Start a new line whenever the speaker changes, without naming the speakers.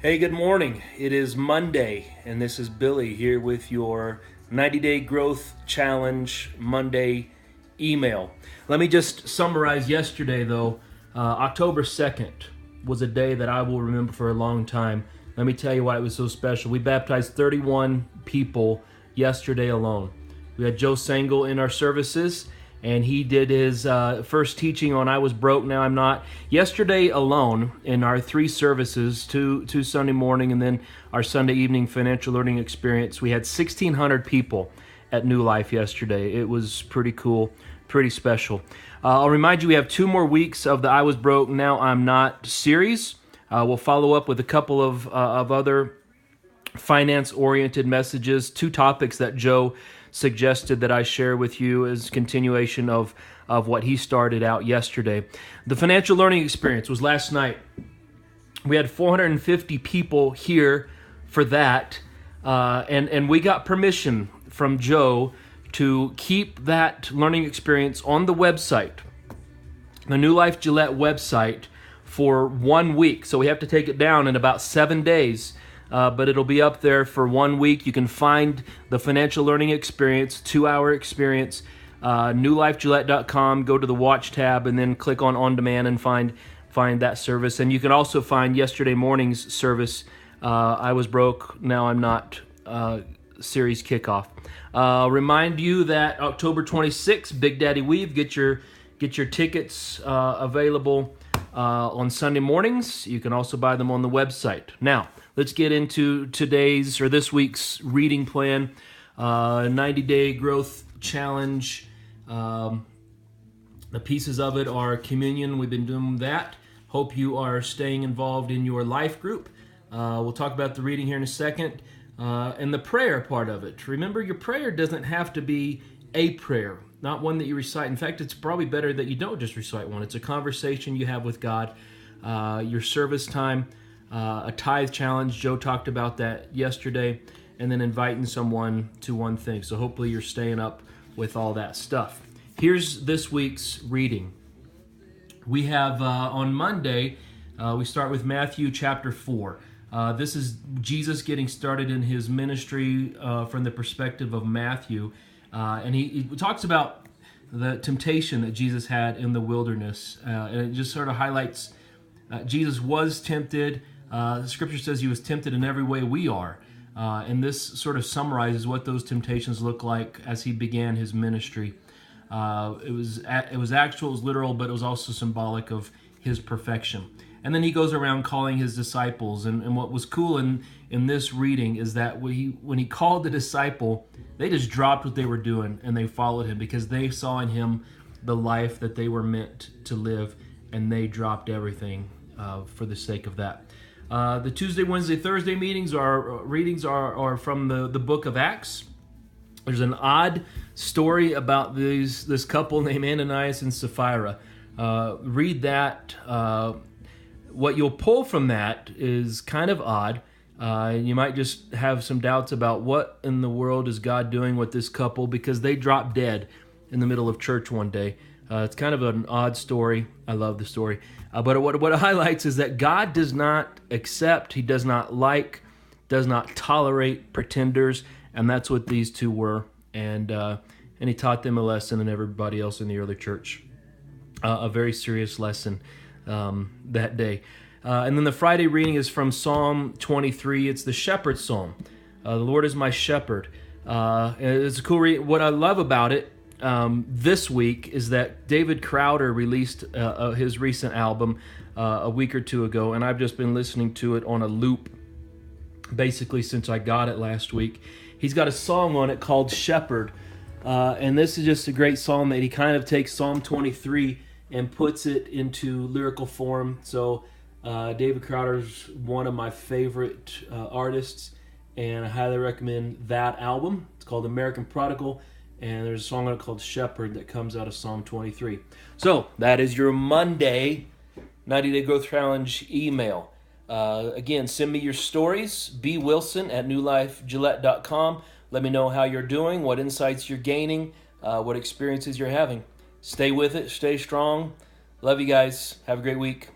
Hey, good morning. It is Monday, and this is Billy here with your 90-day growth challenge Monday email. Let me just summarize yesterday, though. October 2nd was a day that I will remember for a long time. Let me tell you why it was so special. We baptized 31 people yesterday alone. We had Joe Sangel in our services, and he did his first teaching on I Was Broke, Now I'm Not. Yesterday alone, in our three services, two Sunday morning and then our Sunday evening financial learning experience, we had 1,600 people at New Life yesterday. It was pretty cool, pretty special. I'll remind you, we have 2 more weeks of the I Was Broke, Now I'm Not series. We'll follow up with a couple of other finance-oriented messages, 2 topics that Joe suggested that I share with you as continuation of what he started out yesterday. The financial learning experience was last night. We had 450 people here for that, and we got permission from Joe to keep that learning experience on the website, the New Life Gillette website, for 1 week. So we have to take it down in about 7 days. But it'll be up there for 1 week. You can find the financial learning experience, 2-hour experience, newlifegillette.com. Go to the watch tab and then click on demand and find that service. And you can also find yesterday morning's service, I Was Broke, Now I'm Not series kickoff. Remind you that October 26th, Big Daddy Weave, get your tickets available on Sunday mornings. You can also buy them on the website. Now, let's get into this week's reading plan, 90-day growth challenge. The pieces of it are communion. We've been doing that. Hope you are staying involved in your life group. We'll talk about the reading here in a second. And the prayer part of it. Remember, your prayer doesn't have to be a prayer, not one that you recite. In fact, it's probably better that you don't just recite one. It's a conversation you have with God, your service time, a tithe challenge. Joe talked about that yesterday, and then inviting someone to one thing. So hopefully you're staying up with all that stuff. Here's this week's reading. We have on Monday, we start with Matthew chapter 4. This is Jesus getting started in his ministry from the perspective of Matthew. And he talks about the temptation that Jesus had in the wilderness. And it just sort of highlights Jesus was tempted. Scripture says he was tempted in every way we are. And this sort of summarizes what those temptations look like as he began his ministry. It was actual, it was literal, but it was also symbolic of his perfection. And then he goes around calling his disciples. And what was cool in this reading is that when he called the disciple, they just dropped what they were doing and they followed him because they saw in him the life that they were meant to live, and they dropped everything for the sake of that. The Tuesday, Wednesday, Thursday readings are from the book of Acts. There's an odd story about this couple named Ananias and Sapphira. Read that. What you'll pull from that is kind of odd. You might just have some doubts about what in the world is God doing with this couple, because they dropped dead in the middle of church one day. It's kind of an odd story. I love the story. But what it highlights is that God does not accept, he does not like, does not tolerate pretenders, and that's what these two were. And he taught them a lesson, and everybody else in the early church a very serious lesson that day. And then the Friday reading is from Psalm 23. It's the Shepherd's Psalm. The Lord is my shepherd. It's a cool read. What I love about it this week is that David Crowder released his recent album a week or 2 ago, and I've just been listening to it on a loop basically since I got it last week. He's got a song on it called Shepherd, and this is just a great song that he kind of takes Psalm 23 and puts it into lyrical form. So David Crowder's one of my favorite artists, and I highly recommend that album. It's called American Prodigal, and there's a song on it called Shepherd that comes out of Psalm 23. So that is your Monday 90-Day Growth Challenge email. Again, send me your stories, bwilson@newlifegillette.com. Let me know how you're doing, what insights you're gaining, what experiences you're having. Stay with it, stay strong. Love you guys. Have a great week.